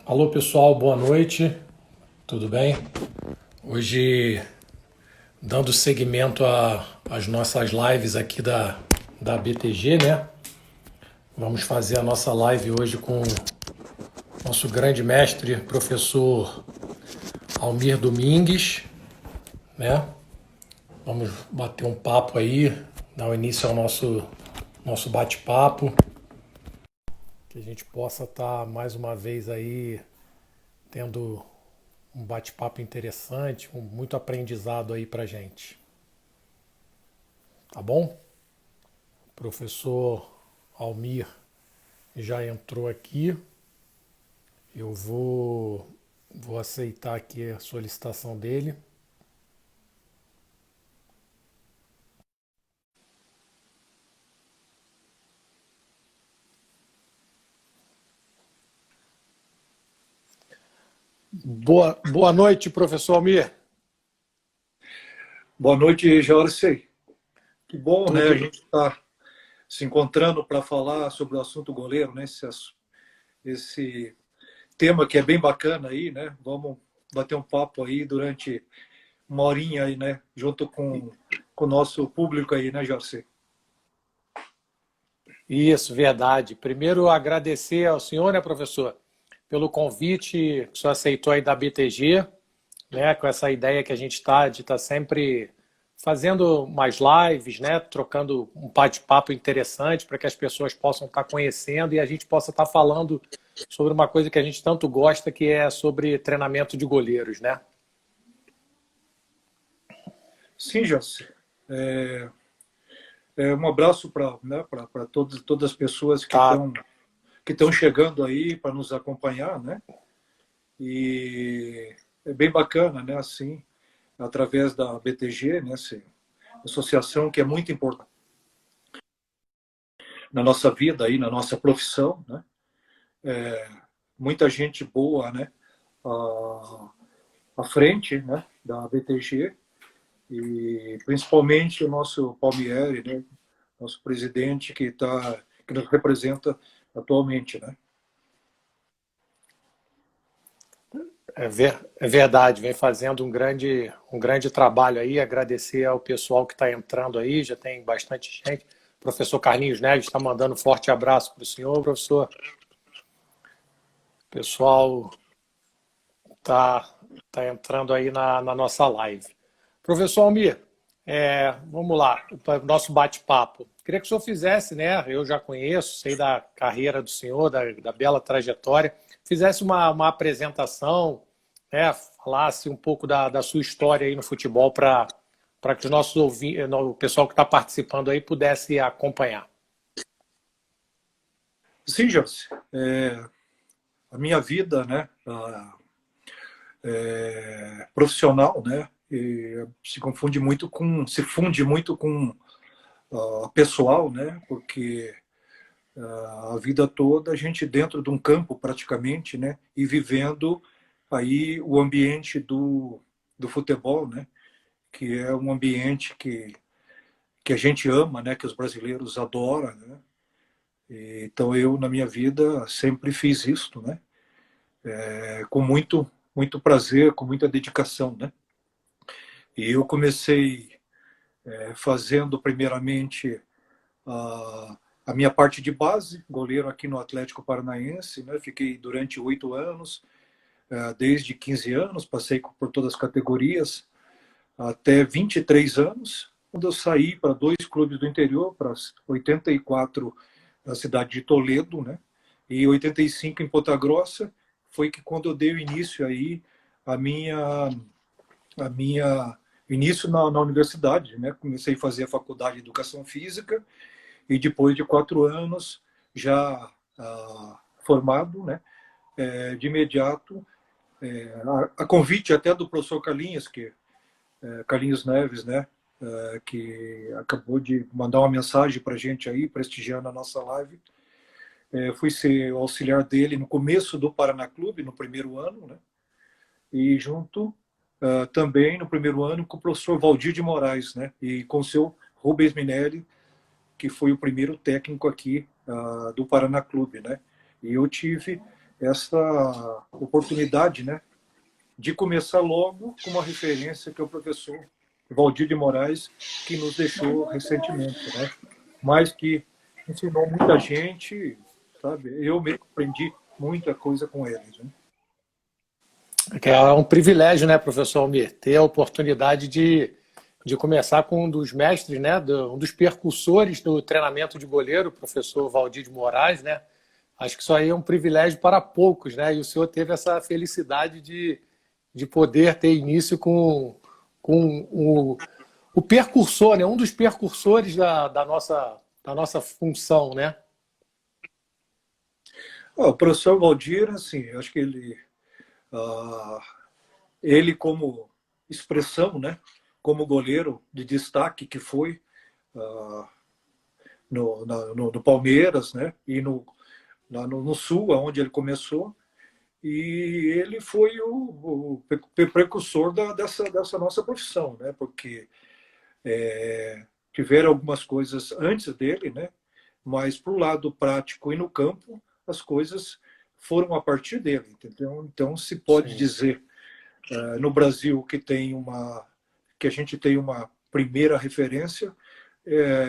Alô pessoal, boa noite, tudo bem? Hoje, dando seguimento às nossas lives aqui da BTG, né? Vamos fazer a nossa live hoje com o nosso grande mestre, professor Almir Domingues, né? Vamos bater um papo aí, dar o início ao nosso bate-papo, que a gente possa estar mais uma vez aí tendo um bate-papo interessante, com muito aprendizado aí pra gente. Tá bom? O professor Almir já entrou aqui. Eu vou aceitar aqui a solicitação dele. Boa noite, professor Almir. Boa noite, Jorge. Que bom, né? A Tudo. gente está se encontrando para falar sobre o assunto goleiro, né? Esse tema que é bem bacana aí, né? Vamos bater um papo aí durante uma horinha aí, né? Junto com o nosso público aí, né, Jorge? Isso, verdade. Primeiro, agradecer ao senhor, né, professor, pelo convite que o senhor aceitou aí da BTG, né, com essa ideia que a gente está de estar sempre fazendo mais lives, né, trocando um bate-papo interessante para que as pessoas possam estar conhecendo e a gente possa estar falando sobre uma coisa que a gente tanto gosta, que é sobre treinamento de goleiros, né? Sim, Jorge. Um abraço para, né, para todas as pessoas Tá. que estão chegando aí para nos acompanhar, né? E é bem bacana, né? Assim, através da BTG, né? Essa associação que é muito importante na nossa vida aí, na nossa profissão, né? Muita gente boa, né? À frente, né? Da BTG e principalmente o nosso Palmieri, né? Nosso presidente que nos representa atualmente, né? É verdade, vem fazendo um grande trabalho aí. Agradecer ao pessoal que está entrando aí, já tem bastante gente. O professor Carlinhos Neves está mandando um forte abraço para o senhor, professor. O pessoal está entrando aí na nossa live. Professor Almir, vamos lá, para o nosso bate-papo. Queria que o senhor fizesse, né? Eu já conheço, sei da carreira do senhor, da bela trajetória, fizesse uma apresentação, né? Falasse um pouco da sua história aí no futebol para que os nossos ouvintes, o pessoal que está participando aí pudesse acompanhar. Sim, Jorge. A minha vida, né? Profissional, né? E se funde muito com pessoal, né? Porque a vida toda a gente dentro de um campo praticamente, né? E vivendo aí o ambiente do futebol, né? Que é um ambiente que a gente ama, né? Que os brasileiros adoram, né? Então eu na minha vida sempre fiz isso, né? Com muito prazer, com muita dedicação, né? E eu comecei fazendo primeiramente a minha parte de base, goleiro aqui no Atlético Paranaense, né? Fiquei durante 8 anos, desde 15 anos, passei por todas as categorias, até 23 anos, quando eu saí para dois clubes do interior, para 84 na cidade de Toledo, né? E 85 em Ponta Grossa, foi que quando eu dei o início aí a minha início na universidade, né? Comecei a fazer a faculdade de Educação Física e depois de 4 anos já formado, né? De imediato, a convite até do professor Carlinhos, Carlinhos Neves, né? Que acabou de mandar uma mensagem para a gente aí, prestigiando a nossa live. Fui ser o auxiliar dele no começo do Paraná Clube, no primeiro ano, né? E junto também no primeiro ano com o professor Valdir de Moraes, né? E com o seu Rubens Minelli, que foi o primeiro técnico aqui do Paraná Clube, né? E eu tive essa oportunidade, né, de começar logo com uma referência que é o professor Valdir de Moraes, que nos deixou recentemente, né? Mas que ensinou muita gente, sabe? Eu mesmo aprendi muita coisa com eles, né? Que é um privilégio, né, professor Almir, ter a oportunidade de começar com um dos mestres, né, um dos percussores do treinamento de goleiro, o professor Valdir de Moraes, né? Acho que isso aí é um privilégio para poucos, né? E o senhor teve essa felicidade de poder ter início com o percursor, né? Um dos percursores da nossa função, né? O professor Valdir, assim, eu acho que ah, ele como expressão, né, como goleiro de destaque que foi ah, no Palmeiras, né, e no Sul, onde ele começou, e ele foi o precursor dessa nossa profissão, né, porque tiveram algumas coisas antes dele, né, mas para o lado prático e no campo, as coisas foram a partir dele, entendeu? Então se pode Sim. dizer no Brasil que a gente tem uma primeira referência,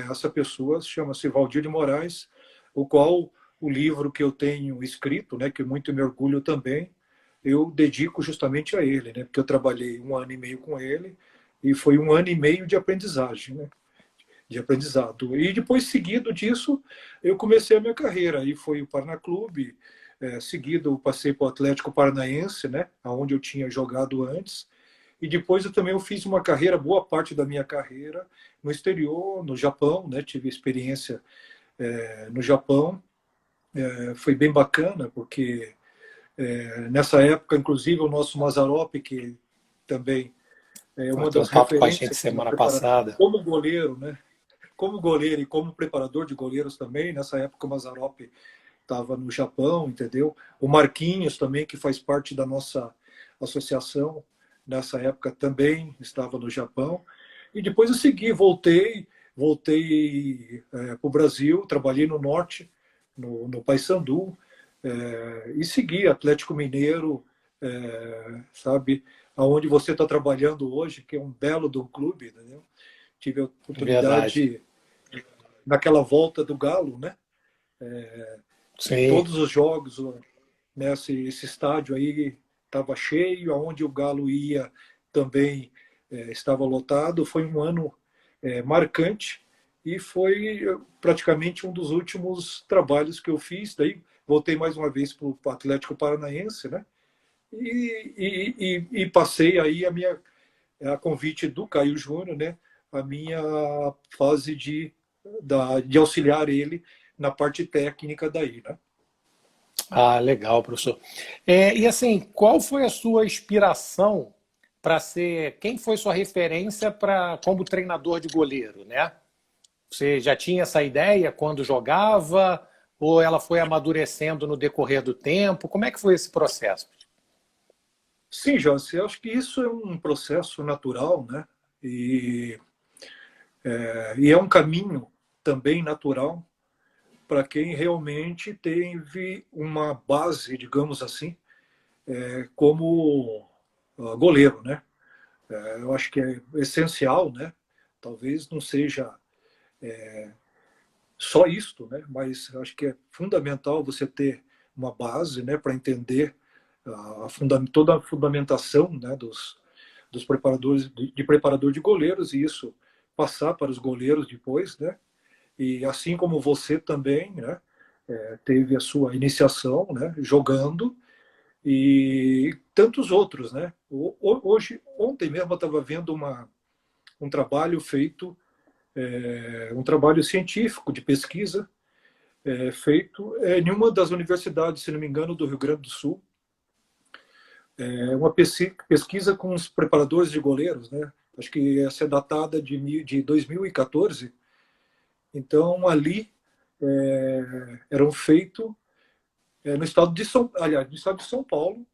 essa pessoa chama-se Valdir de Moraes, o qual o livro que eu tenho escrito, né, que muito me orgulho também, eu dedico justamente a ele, né, porque eu trabalhei 1 ano e meio com ele e foi 1 ano e meio de aprendizagem, né, de aprendizado. E depois, seguido disso, eu comecei a minha carreira. Aí foi o Paraná Clube, seguido eu passei para o Atlético Paranaense, né, onde eu tinha jogado antes. E depois eu fiz uma carreira, boa parte da minha carreira, no exterior, no Japão, né, tive experiência no Japão. Foi bem bacana, porque nessa época, inclusive, o nosso Mazzaropi, que também é uma Bateu um das papo com a gente referências como semana preparador, passada. como goleiro, né? Como goleiro e como preparador de goleiros também. Nessa época o Mazzaropi estava no Japão, entendeu? O Marquinhos também, que faz parte da nossa associação, nessa época também estava no Japão. E depois eu segui, voltei para o Brasil, trabalhei no Norte, no Paysandu, e segui Atlético Mineiro, sabe, aonde você está trabalhando hoje, que é um belo do clube, entendeu? Tive a Verdade. oportunidade naquela volta do Galo, né? Sim, Todos os jogos, né, esse estádio aí estava cheio, aonde o Galo ia também estava lotado. Foi um ano marcante e foi praticamente um dos últimos trabalhos que eu fiz. Daí voltei mais uma vez para o Atlético Paranaense, né? E passei aí a convite do Caio Júnior, né? A minha fase de auxiliar ele na parte técnica daí, né? ah, legal, professor. E assim, qual foi a sua inspiração para ser? Quem foi sua referência para como treinador de goleiro, né? Você já tinha essa ideia quando jogava ou ela foi amadurecendo no decorrer do tempo? Como é que foi esse processo? Sim, José, eu acho que isso é um processo natural, né? E, e é um caminho também natural para quem realmente teve uma base, digamos assim, como goleiro, né? Eu acho que é essencial, né? Talvez não seja só isto, né? Mas eu acho que é fundamental você ter uma base, né, para entender toda a fundamentação, né, dos preparadores de preparador de goleiros e isso passar para os goleiros depois, né? E assim como você também, né, teve a sua iniciação, né, jogando e tantos outros, né? Ontem mesmo eu estava vendo um trabalho feito, um trabalho científico de pesquisa feito em uma das universidades, se não me engano, do Rio Grande do Sul. Uma pesquisa com os preparadores de goleiros, né? Acho que essa é datada de 2014. Então, ali eram feitos no estado de aliás, no estado de São Paulo,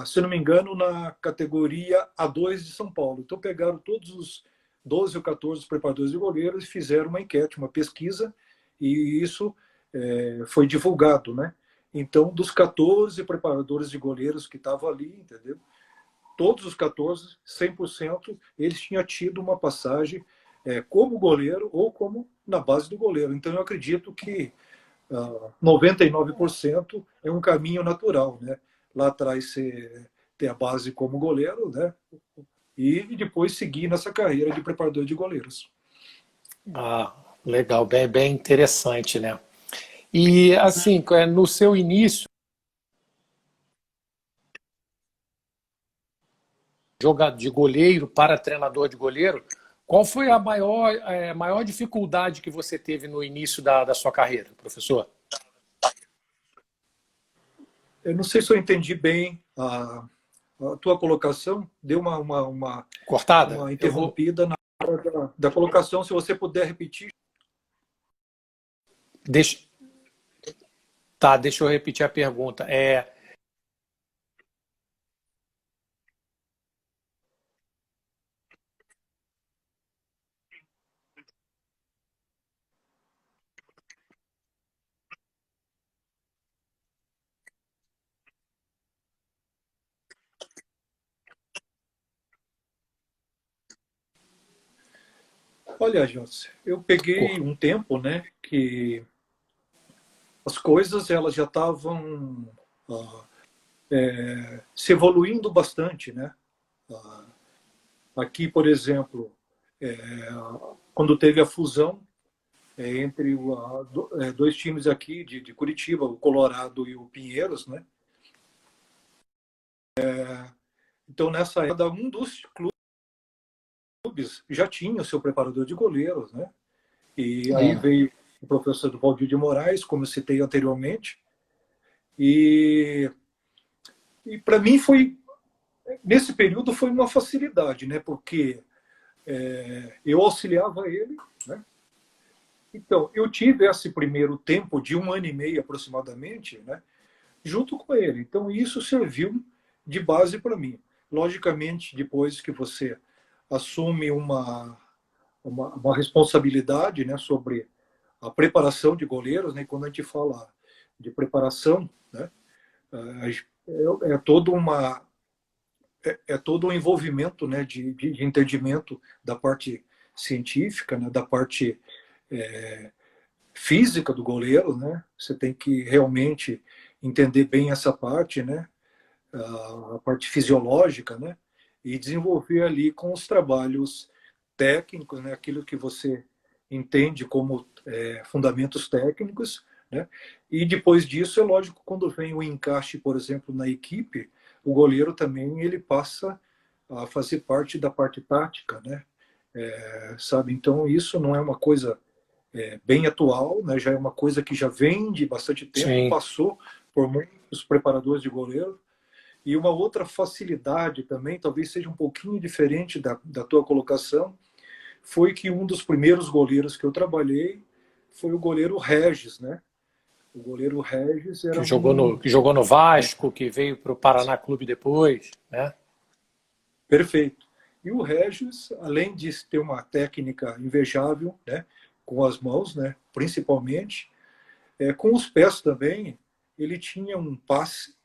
se não me engano, na categoria A2 de São Paulo. Então, pegaram todos os 12 ou 14 preparadores de goleiros e fizeram uma enquete, uma pesquisa, e isso foi divulgado, né? Então, dos 14 preparadores de goleiros que estavam ali, entendeu? Todos os 14, 100%, eles tinham tido uma passagem como goleiro ou como na base do goleiro. Então, eu acredito que 99% é um caminho natural, né? Lá atrás você ter a base como goleiro, né? E depois seguir nessa carreira de preparador de goleiros. Ah, legal, bem, bem interessante, né? E assim, no seu início, jogador de goleiro para treinador de goleiro, qual foi a maior dificuldade que você teve no início da sua carreira, professor? Eu não sei se eu entendi bem a tua colocação, deu Cortada? uma Eu vou. interrompida na hora da colocação, se você puder repetir. Deixa, tá, deixa eu repetir a pergunta. Olha, José, eu peguei um tempo, né, que as coisas elas já estavam se evoluindo bastante, né? Aqui, por exemplo, quando teve a fusão entre dois times aqui de Curitiba, o Colorado e o Pinheiros, né? Então, nessa época, um dos clubes já tinha o seu preparador de goleiros, né? E aí É, veio o professor Valdir de Moraes, como eu citei anteriormente, e, e para mim foi, nesse período, foi uma facilidade, né? Porque eu auxiliava ele, né? Então, eu tive esse primeiro tempo de 1 ano e meio aproximadamente, né? Junto com ele. Então, isso serviu de base para mim. Logicamente, depois que você assume uma responsabilidade, né, sobre a preparação de goleiros, né, quando a gente fala de preparação, né, é todo é todo um envolvimento, né, de entendimento da parte científica, né, da parte física do goleiro, né? Você tem que realmente entender bem essa parte, né? A parte fisiológica, né? E desenvolver ali com os trabalhos técnicos, né? Aquilo que você entende como fundamentos técnicos, né? E depois disso, é lógico, quando vem o encaixe, por exemplo, na equipe, o goleiro também ele passa a fazer parte da parte tática, né? Sabe? Então isso não é uma coisa bem atual, né? Já é uma coisa que já vem de bastante tempo, sim. passou por muitos preparadores de goleiro. E uma outra facilidade também, talvez seja um pouquinho diferente da tua colocação, foi que um dos primeiros goleiros que eu trabalhei foi o goleiro Regis, né? O goleiro Regis era Que jogou no Vasco, que veio para o Paraná Clube depois, né? perfeito. E o Regis, além de ter uma técnica invejável, né, com as mãos, né, principalmente, com os pés também, ele tinha um passe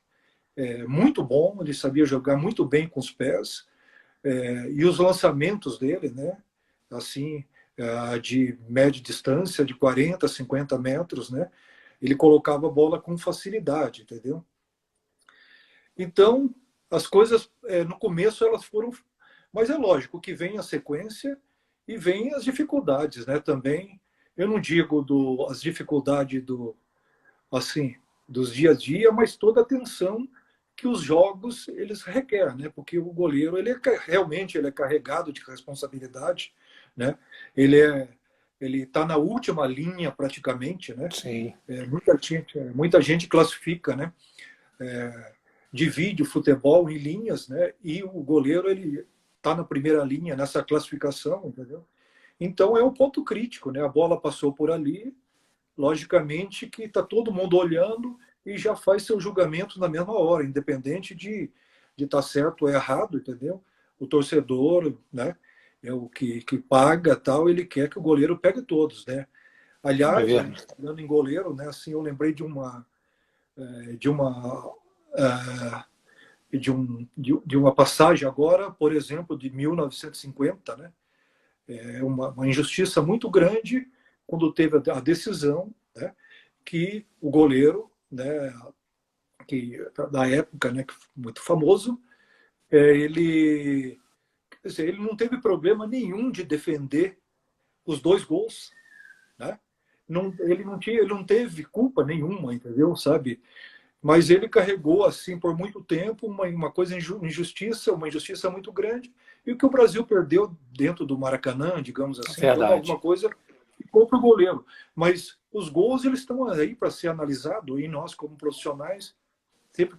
muito bom, ele sabia jogar muito bem com os pés, e os lançamentos dele, né, assim, de média distância, de 40, 50 metros, né, ele colocava a bola com facilidade, entendeu? Então, as coisas, no começo, elas foram. Mas é lógico que vem a sequência e vem as dificuldades, né? Também, eu não digo as dificuldades assim, dos dia a dia, mas toda a atenção que os jogos eles requerem, né? Porque o goleiro realmente ele é carregado de responsabilidade, né? Ele ele está na última linha praticamente, né? Sim. Muita gente classifica, né? Divide o futebol em linhas, né? E o goleiro ele está na primeira linha nessa classificação, entendeu? Então é um ponto crítico, né? A bola passou por ali, logicamente que está todo mundo olhando e já faz seu julgamento na mesma hora, independente de estar certo ou errado, entendeu? O torcedor, né? É o que paga tal, ele quer que o goleiro pegue todos, né? É Aliás, a gente verdade. falando em goleiro, né? Assim, eu lembrei de de uma de uma passagem agora, por exemplo, de 1950, né? É uma injustiça muito grande quando teve a decisão, né, que o goleiro, né, que da época, né, muito famoso, ele, quer dizer, ele não teve problema nenhum de defender os dois gols, né? Não, ele não teve culpa nenhuma, entendeu? Sabe? Mas ele carregou assim por muito tempo uma coisa injustiça, uma injustiça muito grande, e o que o Brasil perdeu dentro do Maracanã, digamos assim, foi alguma Verdade. coisa que ficou para o goleiro. Mas os gols eles estão aí para ser analisados, e nós como profissionais sempre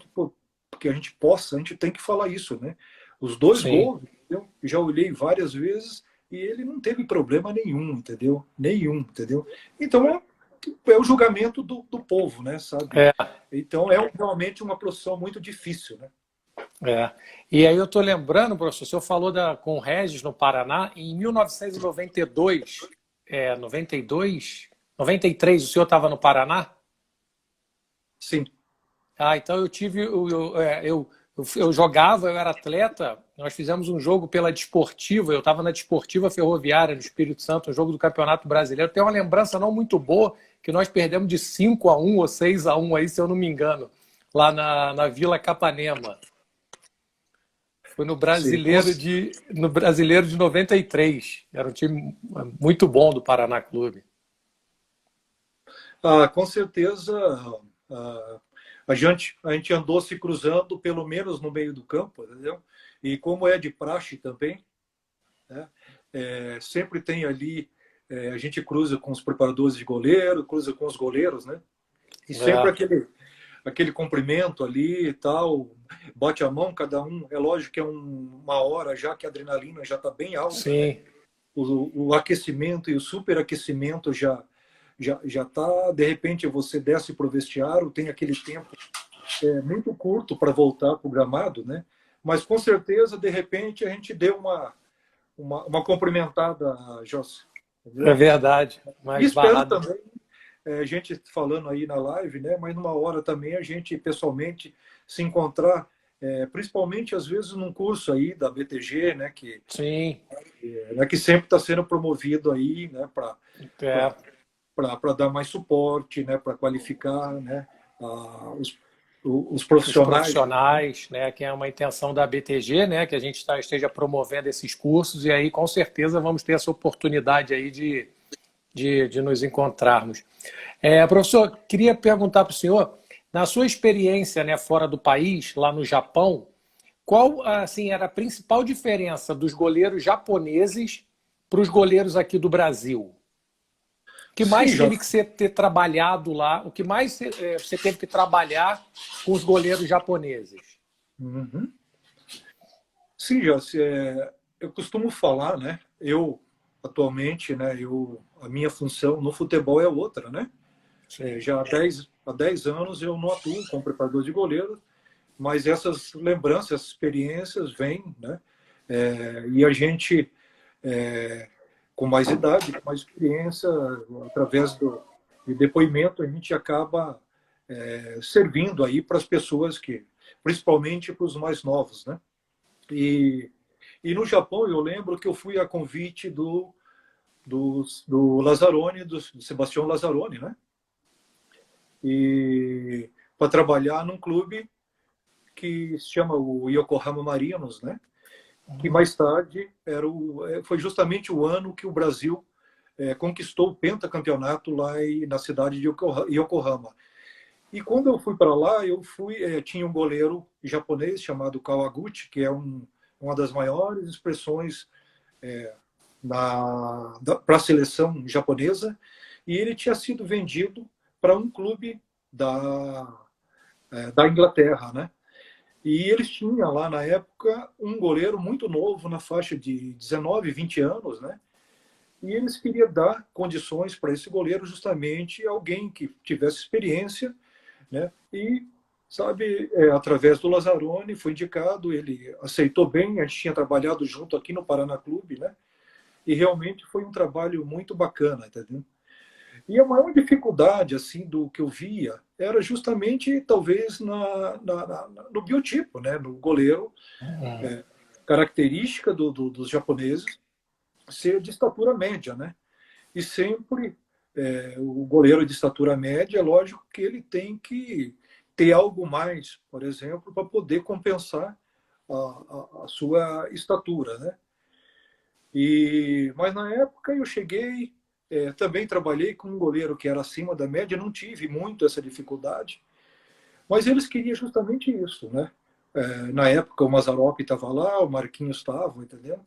que a gente possa, a gente tem que falar isso, né? Os dois Sim. gols, eu já olhei várias vezes e ele não teve problema nenhum, entendeu? Nenhum, entendeu? Então é o julgamento do povo, né? Sabe? É, Então realmente uma profissão muito difícil, né? é. E aí eu estou lembrando, professor, o senhor falou com o Regis no Paraná, em 1992, 92, 93, o senhor estava no Paraná? Sim. Ah, então eu tive, eu jogava, eu era atleta, nós fizemos um jogo pela Desportiva, eu estava na Desportiva Ferroviária do Espírito Santo, um jogo do Campeonato Brasileiro. Tem uma lembrança não muito boa, que nós perdemos de 5-1 ou 6-1 aí, se eu não me engano, lá na Vila Capanema. Foi Sim. no Brasileiro de 93. Era um time muito bom do Paraná Clube. Com certeza ah, a gente andou se cruzando pelo menos no meio do campo, entendeu? E como é de praxe também, né? Sempre tem ali, a gente cruza com os preparadores de goleiro, cruza com os goleiros, né? E sempre É, aquele cumprimento ali e tal, bate a mão, cada um. É lógico que é uma hora já que a adrenalina já está bem alta, né? sim, O aquecimento e o superaquecimento já tá. De repente você desce para o vestiário, tem aquele tempo muito curto para voltar para o gramado, né? Mas com certeza, de repente, a gente deu uma cumprimentada, Joss, é entendeu? verdade. E Mas espero barrado. também, a gente falando aí na live, né? Mas numa hora também a gente pessoalmente se encontrar, principalmente às vezes num curso aí da BTG, né? Sim, Que sempre está sendo promovido aí, né? é. Para dar mais suporte, né? Para qualificar, né? Os Os profissionais. profissionais, né, que é uma intenção da BTG, né, que a gente esteja promovendo esses cursos e aí com certeza vamos ter essa oportunidade aí de nos encontrarmos. Professor, queria perguntar para o senhor, na sua experiência, né, fora do país, lá no Japão, qual assim era a principal diferença dos goleiros japoneses para os goleiros aqui do Brasil? O que Sim, mais já. teve que ser ter trabalhado lá? O que mais você teve que trabalhar com os goleiros japoneses? Uhum. Sim, já. Eu costumo falar, né? Eu atualmente, né? A minha função no futebol é outra, né? Sim, Já há dez anos eu não atuo como preparador de goleiro, mas essas lembranças, essas experiências vêm, né? E a gente, com mais idade, com mais experiência, através de depoimento, a gente acaba servindo aí para as pessoas principalmente para os mais novos, né? E, e no Japão eu lembro que eu fui a convite do Lazzaroni, do Sebastião Lazzaroni, né? E para trabalhar num clube que se chama o Yokohama Marinos, né? Que mais tarde foi justamente o ano que o Brasil conquistou o pentacampeonato lá na cidade de Yokohama. E quando eu fui para lá, tinha um goleiro japonês chamado Kawaguchi, que é uma das maiores expressões para a seleção japonesa, e ele tinha sido vendido para um clube da Inglaterra, né? E eles tinham lá na época um goleiro muito novo, na faixa de 19, 20 anos, né? E eles queriam dar condições para esse goleiro, justamente alguém que tivesse experiência, né? E, sabe, através do Lazzaroni foi indicado, ele aceitou bem, a gente tinha trabalhado junto aqui no Paraná Clube, né? E realmente foi um trabalho muito bacana, entendeu? E a maior dificuldade, assim, do que eu via era justamente, talvez, no biotipo, né? No goleiro, característica dos japoneses ser de estatura média, né? E sempre o goleiro de estatura média, é lógico que ele tem que ter algo mais, por exemplo, para poder compensar a sua estatura, né? Mas na época eu cheguei, também trabalhei com um goleiro que era acima da média, não tive muito essa dificuldade, mas eles queriam justamente isso, né? Na época o Mazzaropi estava lá, o Marquinhos estava, entendeu?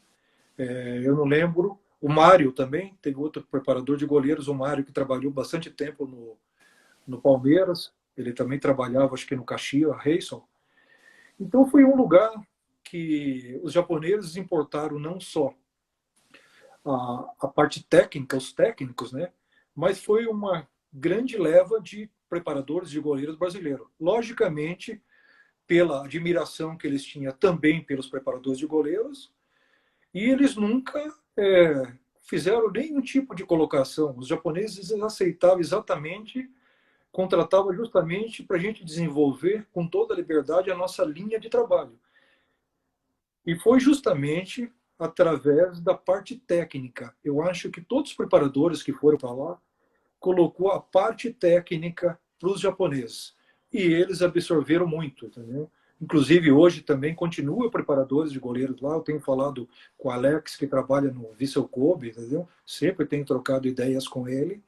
Eu não lembro. O Mário também, teve outro preparador de goleiros, o Mário, que trabalhou bastante tempo no Palmeiras. Ele também trabalhava, acho que no Caxias, Reysol. Então foi um lugar que os japoneses importaram não só a parte técnica, os técnicos, né? Mas foi uma grande leva de preparadores de goleiros brasileiros. Logicamente, pela admiração que eles tinham também pelos preparadores de goleiros, e eles nunca fizeram nenhum tipo de colocação. Os japoneses aceitavam exatamente, contratavam justamente para a gente desenvolver com toda a liberdade a nossa linha de trabalho. E foi justamente através da parte técnica. Eu acho que todos os preparadores que foram para lá colocou a parte técnica para os japoneses. E eles absorveram muito, entendeu? Inclusive, hoje também continua preparadores de goleiros lá. Eu tenho falado com o Alex, que trabalha no Vissel Kobe, entendeu? Sempre tenho trocado ideias com ele,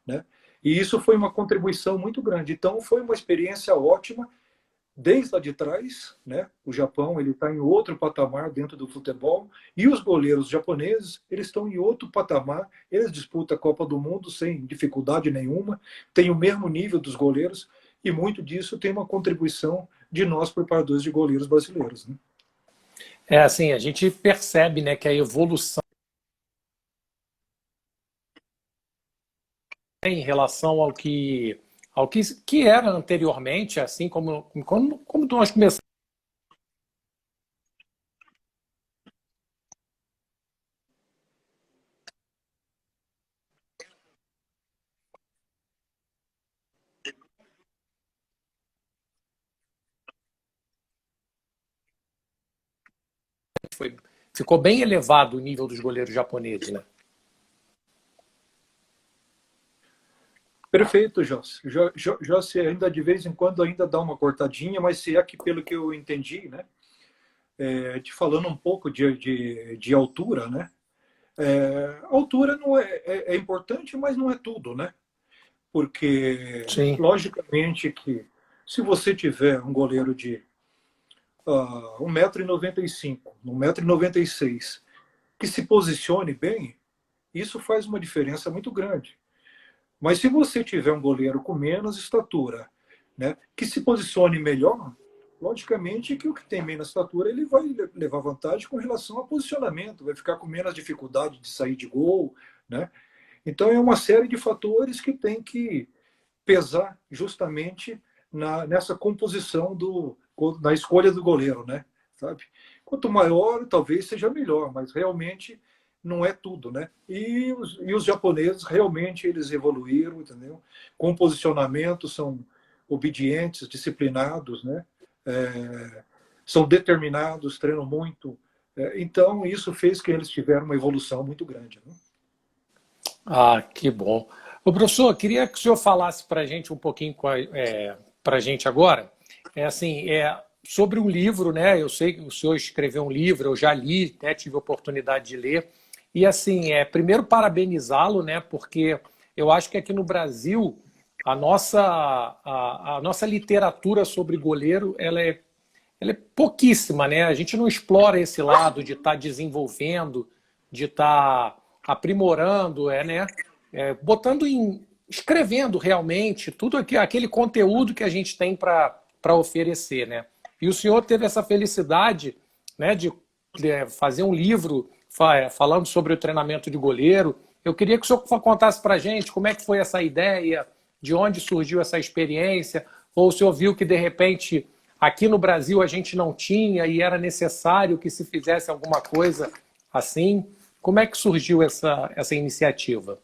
né? E isso foi uma contribuição muito grande. Então, foi uma experiência ótima desde lá de trás, né? O Japão ele está em outro patamar dentro do futebol e os goleiros japoneses eles estão em outro patamar. Eles disputam a Copa do Mundo sem dificuldade nenhuma, têm o mesmo nível dos goleiros e muito disso tem uma contribuição de nós preparadores de goleiros brasileiros, né? É assim, a gente percebe, né, que a evolução em relação que era anteriormente, assim como nós começamos. Ficou bem elevado o nível dos goleiros japoneses, né? Perfeito, José. José ainda de vez em quando ainda dá uma cortadinha, mas se é que pelo que eu entendi, né? Te falando um pouco de altura, né? A altura não é importante, mas não é tudo, né? Porque, Sim. logicamente, que se você tiver um goleiro de 1,95 m, 1,96 m, que se posicione bem, isso faz uma diferença muito grande. Mas se você tiver um goleiro com menos estatura, né, que se posicione melhor, logicamente que o que tem menos estatura ele vai levar vantagem com relação ao posicionamento, vai ficar com menos dificuldade de sair de gol, né? Então é uma série de fatores que tem que pesar justamente nessa composição na escolha do goleiro, né? Sabe? Quanto maior, talvez seja melhor, mas realmente não é tudo, né? E os japoneses realmente eles evoluíram, entendeu? Com posicionamento, são obedientes, disciplinados, né? São determinados, treinam muito. Então isso fez que eles tiveram uma evolução muito grande, né? Ah, que bom. Ô, professor, queria que o senhor falasse para a gente um pouquinho para a gente agora, sobre um livro, né? Eu sei que o senhor escreveu um livro, eu já li, até tive a oportunidade de ler. E assim, primeiro parabenizá-lo, né? Porque eu acho que aqui no Brasil a nossa literatura sobre goleiro ela é pouquíssima, né? A gente não explora esse lado de estar desenvolvendo, de estar aprimorando, né? Escrevendo realmente tudo aquele conteúdo que a gente tem para oferecer, né? E o senhor teve essa felicidade, né, de fazer um livro falando sobre o treinamento de goleiro. Eu queria que o senhor contasse para a gente como é que foi essa ideia, de onde surgiu essa experiência, ou o senhor viu que, de repente, aqui no Brasil a gente não tinha e era necessário que se fizesse alguma coisa assim. Como é que surgiu essa iniciativa?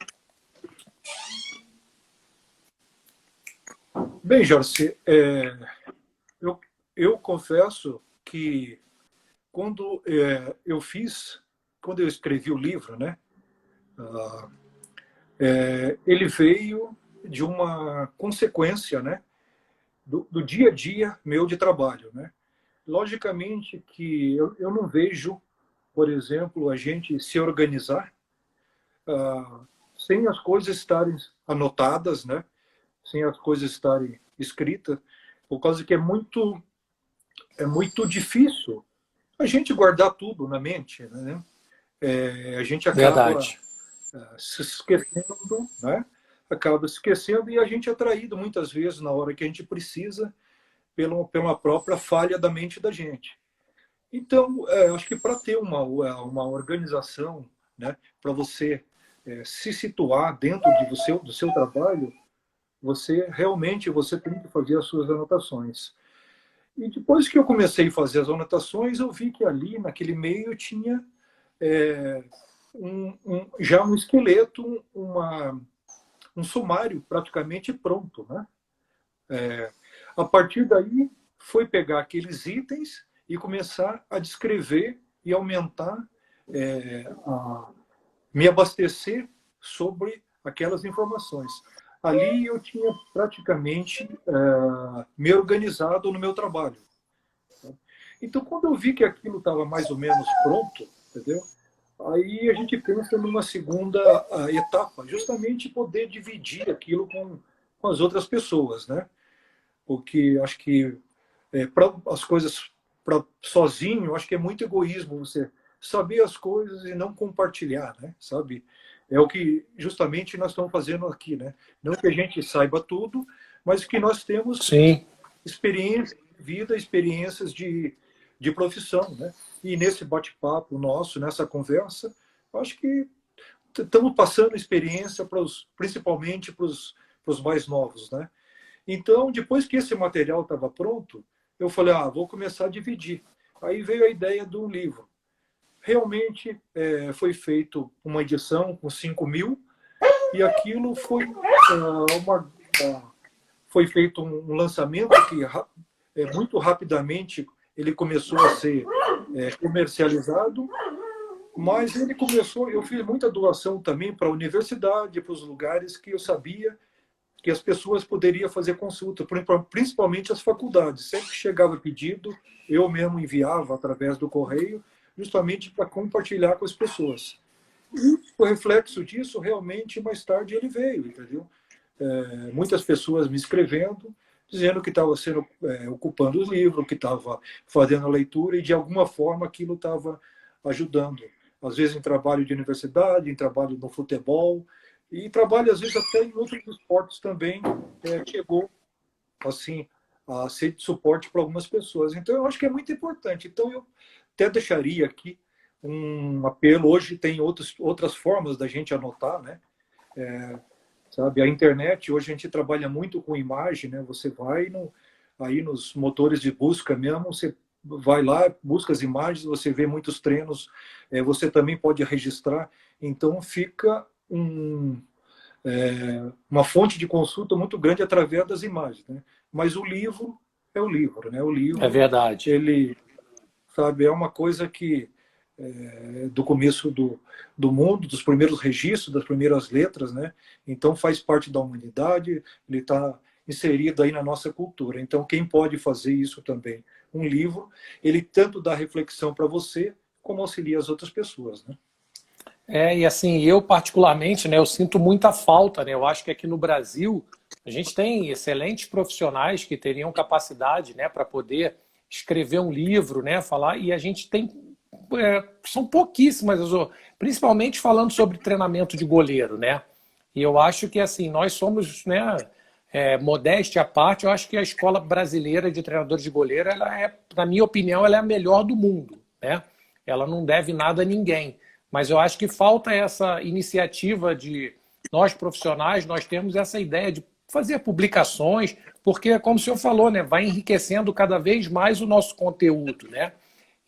Bem, Jorge, eu, eu confesso que quando quando eu escrevi o livro, né, ele veio de uma consequência, né, do dia a dia meu de trabalho, né? Logicamente que eu não vejo, por exemplo, a gente se organizar sem as coisas estarem anotadas, né? Sem as coisas estarem escritas, por causa que é muito difícil a gente guardar tudo na mente, né? A gente acaba Verdade. se esquecendo, né? Acaba se esquecendo e a gente é traído muitas vezes na hora que a gente precisa pela própria falha da mente da gente. Então, acho que para ter uma organização, né, para você se situar dentro do seu trabalho, você tem que fazer as suas anotações. E depois que eu comecei a fazer as anotações, eu vi que ali, naquele meio, tinha é, já um esqueleto, um sumário praticamente pronto. Né? A partir daí, foi pegar aqueles itens e começar a descrever e aumentar, me abastecer sobre aquelas informações. Ali eu tinha praticamente me organizado no meu trabalho. Então, quando eu vi que aquilo estava mais ou menos pronto, entendeu? Aí a gente pensa numa segunda etapa, justamente poder dividir aquilo com as outras pessoas, né? Porque acho que para as coisas sozinho, acho que é muito egoísmo você saber as coisas e não compartilhar, né? Sabe? É o que justamente nós estamos fazendo aqui, né? Não que a gente saiba tudo, mas que nós temos Sim, experiência de vida, experiências de profissão, né? E nesse bate-papo nosso, nessa conversa, acho que estamos passando experiência principalmente para os mais novos, né? Então, depois que esse material estava pronto, eu falei, vou começar a dividir. Aí veio a ideia de um livro. Realmente foi feito uma edição com 5.000 e aquilo foi foi feito um lançamento que muito rapidamente ele começou a ser comercializado, mas ele começou, eu fiz muita doação também para a universidade, para os lugares que eu sabia que as pessoas poderiam fazer consulta, principalmente as faculdades. Sempre que chegava pedido, eu mesmo enviava através do correio, justamente para compartilhar com as pessoas. E o reflexo disso, realmente, mais tarde ele veio, entendeu? Muitas pessoas me escrevendo, dizendo que estava ocupando os livros, que estava fazendo a leitura e, de alguma forma, aquilo estava ajudando. Às vezes em trabalho de universidade, em trabalho no futebol, e trabalho, às vezes, até em outros esportes também, chegou assim, a ser de suporte para algumas pessoas. Então, eu acho que é muito importante. Então, eu até deixaria aqui um apelo. Hoje tem outras formas da gente anotar, né? Sabe, a internet, hoje a gente trabalha muito com imagem, né? Você vai aí nos motores de busca mesmo, você vai lá, busca as imagens, você vê muitos treinos, você também pode registrar. Então, fica uma fonte de consulta muito grande através das imagens, né? Mas o livro é o livro, né? O é livro, verdade. ele, sabe, é uma coisa que do começo do mundo, dos primeiros registros, das primeiras letras, né? Então faz parte da humanidade, ele está inserido aí na nossa cultura. Então quem pode fazer isso também? Um livro, ele tanto dá reflexão para você, como auxilia as outras pessoas, né? E assim, eu particularmente, né, eu sinto muita falta, né? Eu acho que aqui no Brasil a gente tem excelentes profissionais que teriam capacidade, né, para poder escrever um livro, né, falar, e a gente tem, são pouquíssimas, principalmente falando sobre treinamento de goleiro, né? E eu acho que assim, nós somos, né, modéstia à parte, eu acho que a escola brasileira de treinadores de goleiro, ela na minha opinião, ela é a melhor do mundo, né? Ela não deve nada a ninguém. Mas eu acho que falta essa iniciativa de nós profissionais, nós temos essa ideia de fazer publicações, porque, como o senhor falou, né, vai enriquecendo cada vez mais o nosso conteúdo, né?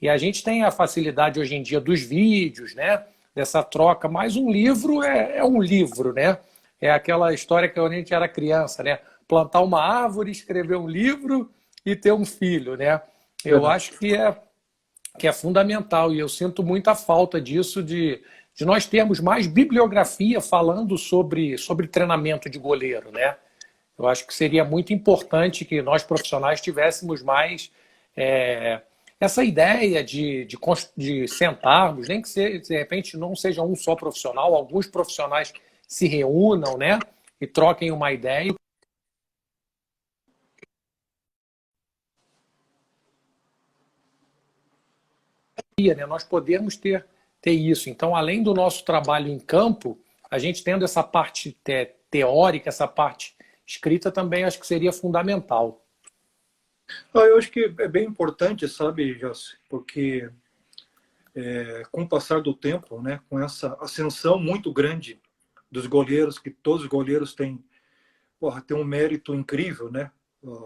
E a gente tem a facilidade hoje em dia dos vídeos, né? Dessa troca, mas um livro é um livro, né? É aquela história que quando a gente era criança, né? plantar uma árvore, escrever um livro e ter um filho, né? Eu Verdade. acho que é fundamental e eu sinto muita falta disso, de nós termos mais bibliografia falando sobre treinamento de goleiro, né? Eu acho que seria muito importante que nós profissionais tivéssemos mais essa ideia de sentarmos, nem que de repente não seja um só profissional, alguns profissionais se reúnam, né, e troquem uma ideia. Né, nós podemos ter isso. Então, além do nosso trabalho em campo, a gente tendo essa parte teórica, essa parte escrita também acho que seria fundamental. Eu acho que é bem importante, sabe, Jossi, porque com o passar do tempo, né, com essa ascensão muito grande dos goleiros, que todos os goleiros têm, tem um mérito incrível, né?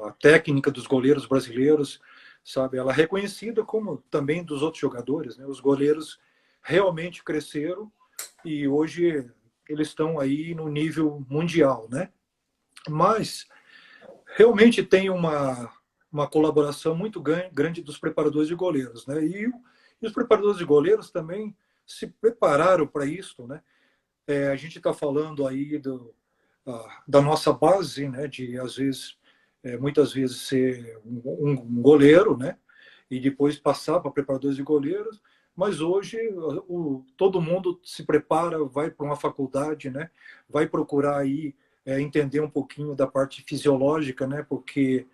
A técnica dos goleiros brasileiros, sabe, ela é reconhecida como também dos outros jogadores, né? Os goleiros realmente cresceram e hoje eles estão aí no nível mundial, né? Mas realmente tem uma colaboração muito grande dos preparadores de goleiros, né? E os preparadores de goleiros também se prepararam para isso, né? A gente está falando aí da nossa base, né? De às vezes, muitas vezes ser um goleiro, né? E depois passar para preparadores de goleiros. Mas hoje todo mundo se prepara, vai para uma faculdade, né? Vai procurar aí entender um pouquinho da parte fisiológica, né? Porque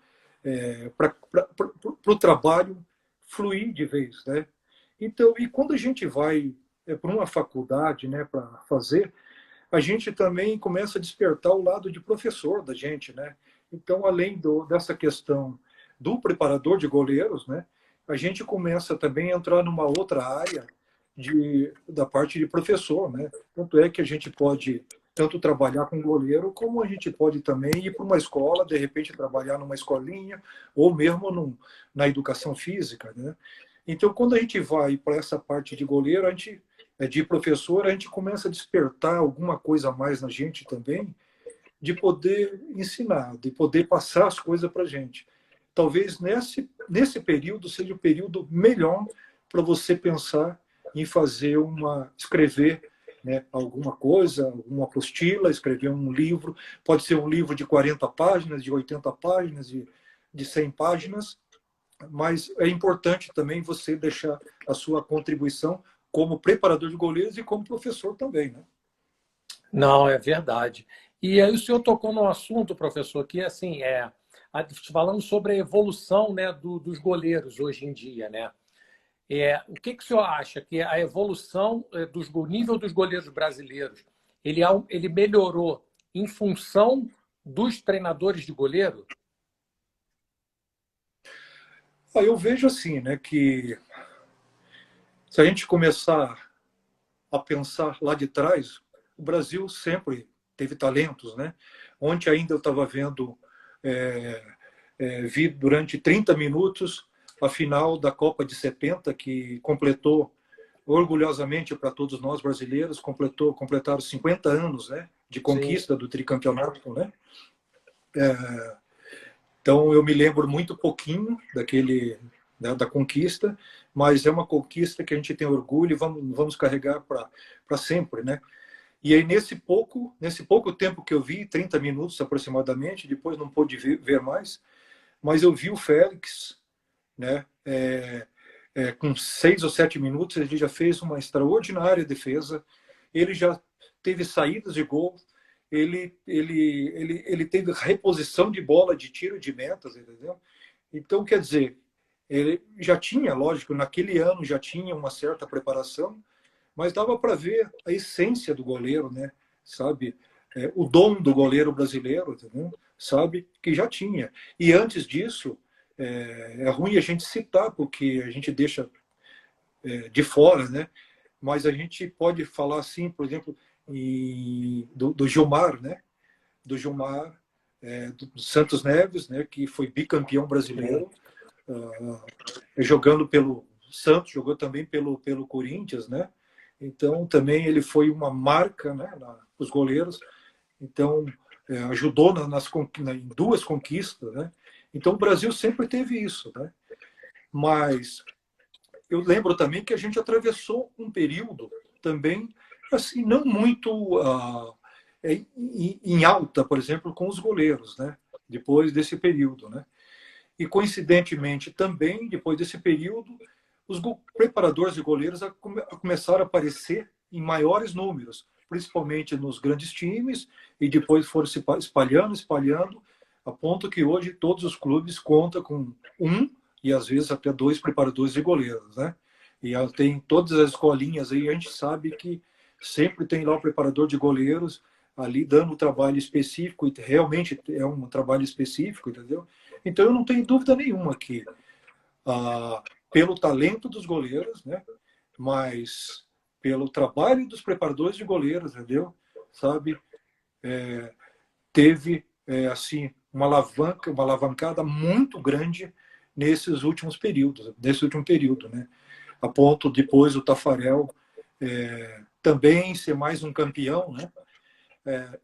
para o trabalho fluir de vez, né? Então, e quando a gente vai para uma faculdade, né, para fazer, a gente também começa a despertar o lado de professor da gente, né? Então, além dessa questão do preparador de goleiros, né, a gente começa também a entrar numa outra área da parte de professor, né? Tanto é que a gente pode tanto trabalhar com goleiro, como a gente pode também ir para uma escola, de repente trabalhar numa escolinha, ou mesmo na educação física, né? Então, quando a gente vai para essa parte de goleiro, de professor, a gente começa a despertar alguma coisa a mais na gente também, de poder ensinar, de poder passar as coisas para a gente. Talvez nesse período seja o período melhor para você pensar em escrever, né, alguma coisa, uma apostila, escrever um livro. Pode ser um livro de 40 páginas, de 80 páginas, de 100 páginas, mas é importante também você deixar a sua contribuição como preparador de goleiros e como professor também, né? Não, é verdade. E aí o senhor tocou num assunto, professor, que assim falando sobre a evolução, né, dos goleiros hoje em dia, né? O que o senhor acha que a evolução do nível dos goleiros brasileiros ele melhorou em função dos treinadores de goleiro? Eu vejo assim, né, que se a gente começar a pensar lá de trás, o Brasil sempre teve talentos, né? Ontem ainda eu estava vendo, vi durante 30 minutos a final da Copa de 70, que completou orgulhosamente para todos nós brasileiros, completaram 50 anos, né, de Sim. conquista do tricampeonato, né? Então eu me lembro muito pouquinho da conquista, mas é uma conquista que a gente tem orgulho e vamos carregar para sempre, né? E aí nesse pouco tempo que eu vi, 30 minutos aproximadamente, depois não pude ver mais, mas eu vi o Félix, né? Com 6 ou 7 minutos ele já fez uma extraordinária defesa, ele já teve saídas de gol, ele teve reposição de bola de tiro de metas, entendeu? Então, quer dizer, ele já tinha, lógico, naquele ano já tinha uma certa preparação, mas dava para ver a essência do goleiro, né? Sabe? O dom do goleiro brasileiro, entendeu? Sabe? Que já tinha. E antes disso, é ruim a gente citar, porque a gente deixa de fora, né? Mas a gente pode falar assim, por exemplo, do Gilmar, né? Do Gilmar, do Santos Neves, né? Que foi bicampeão brasileiro, jogando pelo Santos, jogou também pelo Corinthians, né? Então também ele foi uma marca, né? Os goleiros. Então ajudou em duas conquistas, né? Então o Brasil sempre teve isso, né? Mas eu lembro também que a gente atravessou um período também, assim, não muito em alta, por exemplo, com os goleiros, né? Depois desse período, né? E coincidentemente também, depois desse período, os preparadores de goleiros começaram a aparecer em maiores números, principalmente nos grandes times, e depois foram se espalhando, espalhando, a ponto que hoje todos os clubes contam com um e às vezes até dois preparadores de goleiros, né? E tem todas as escolinhas aí, a gente sabe que sempre tem lá o preparador de goleiros ali dando um trabalho específico, e realmente é um trabalho específico, entendeu? Então eu não tenho dúvida nenhuma que pelo talento dos goleiros, né? Mas pelo trabalho dos preparadores de goleiros, entendeu? Sabe? Teve assim uma alavancada muito grande nesses últimos períodos, nesse último período, né? A ponto depois o Taffarel também ser mais um campeão, né?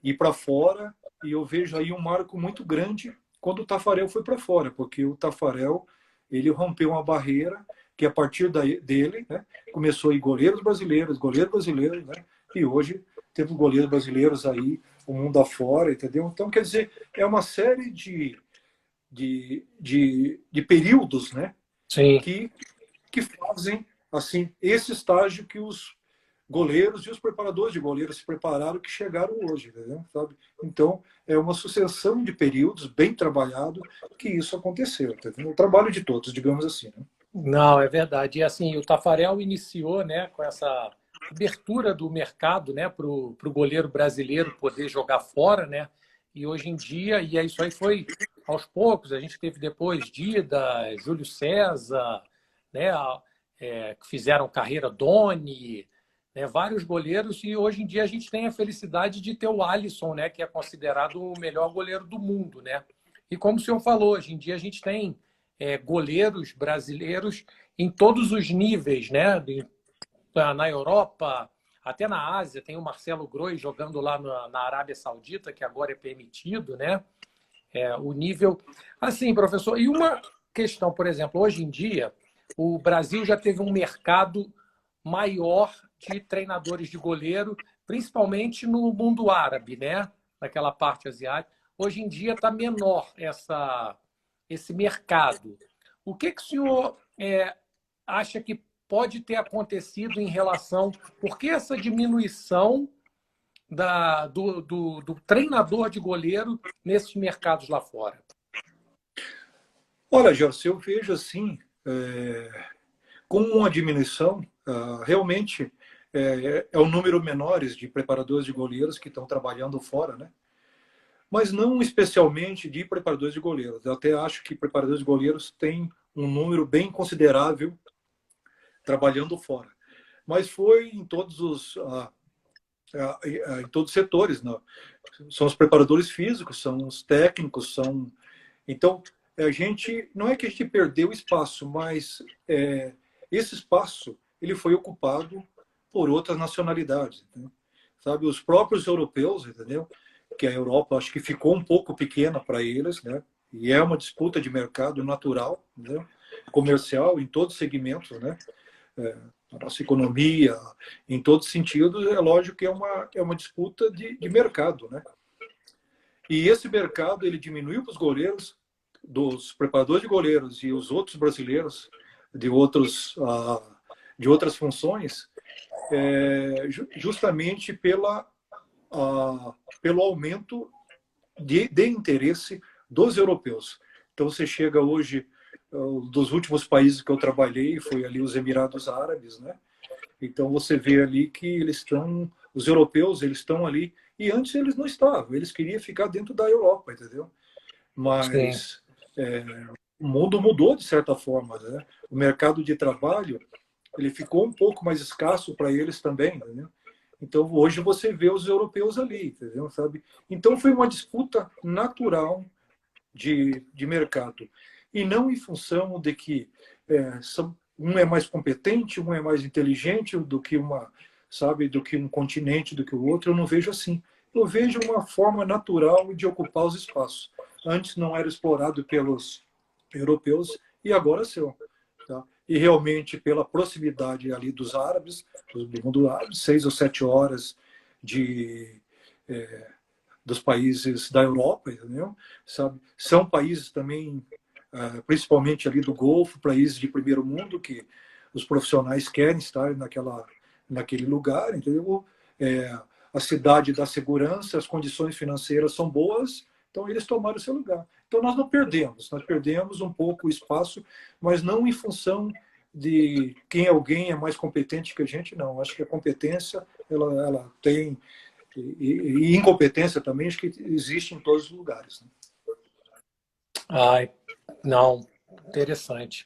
Ir para fora, e eu vejo aí um marco muito grande quando o Taffarel foi para fora, porque o Taffarel ele rompeu uma barreira que a partir dele, né, começou a ir goleiros brasileiros, né, e hoje temos goleiros brasileiros aí o mundo afora, entendeu? Então, quer dizer, é uma série de períodos, né, Sim. que fazem assim esse estágio que os goleiros e os preparadores de goleiros se prepararam, que chegaram hoje, entendeu? Sabe? Então, é uma sucessão de períodos bem trabalhado que isso aconteceu, entendeu? O trabalho de todos, digamos assim, né? Não, é verdade. E assim, o Taffarel iniciou, né, com essa abertura do mercado, né, para o goleiro brasileiro poder jogar fora, né? E hoje em dia, e isso aí foi aos poucos, a gente teve depois Dida, Júlio César, né, que fizeram carreira, Doni, né, vários goleiros, e hoje em dia a gente tem a felicidade de ter o Alisson, né, que é considerado o melhor goleiro do mundo, né? E como o senhor falou, hoje em dia a gente tem goleiros brasileiros em todos os níveis, né? Na Europa, até na Ásia, tem o Marcelo Groi jogando lá na Arábia Saudita, que agora é permitido, né? O nível. Assim, professor, e uma questão, por exemplo, hoje em dia, o Brasil já teve um mercado maior de treinadores de goleiro, principalmente no mundo árabe, né? Naquela parte asiática. Hoje em dia está menor esse mercado. O que o senhor acha que pode ter acontecido em relação... Por que essa diminuição do treinador de goleiro nesses mercados lá fora? Olha, Jorge, eu vejo assim, com uma diminuição, realmente é o número menores de preparadores de goleiros que estão trabalhando fora, né? Mas não especialmente de preparadores de goleiros. Eu até acho que preparadores de goleiros têm um número bem considerável trabalhando fora. Mas foi em todos os setores, né? São os preparadores físicos, são os técnicos, são... Então, a gente não é que a gente perdeu espaço, mas esse espaço ele foi ocupado por outras nacionalidades, né? Sabe, os próprios europeus, entendeu? Que a Europa acho que ficou um pouco pequena para eles, né? E é uma disputa de mercado natural, né? Comercial em todos os segmentos, né? A nossa economia, em todos os sentidos, é lógico que é uma disputa de mercado, né? E esse mercado ele diminuiu para os goleiros, dos preparadores de goleiros e os outros brasileiros de outras funções, justamente pelo aumento de interesse dos europeus. Então você chega hoje, dos últimos países que eu trabalhei, foi ali os Emirados Árabes, né? Então você vê ali que os europeus, eles estão ali, e antes eles não estavam, eles queriam ficar dentro da Europa, entendeu? Sim. Mas o mundo mudou de certa forma, né? O mercado de trabalho, ele ficou um pouco mais escasso para eles também, entendeu? Então hoje você vê os europeus ali, entendeu? Sabe? Então foi uma disputa natural de mercado, e não em função de que um é mais competente, um é mais inteligente do que do que um continente, do que o outro. Eu não vejo assim. eu vejo uma forma natural de ocupar os espaços. Antes não era explorado pelos europeus e agora são. Tá? E realmente, pela proximidade ali dos árabes, do mundo árabe, 6 ou 7 horas de, dos países da Europa, entendeu? Sabe? São países também, principalmente ali do Golfo, países de primeiro mundo, que os profissionais querem estar naquele lugar, entendeu? A cidade da segurança, as condições financeiras são boas, então eles tomaram esse lugar. Então nós não perdemos, nós perdemos um pouco o espaço, mas não em função de quem alguém é mais competente que a gente, não. Acho que a competência ela tem e incompetência também, acho que existe em todos os lugares. Né? Ai, não, interessante.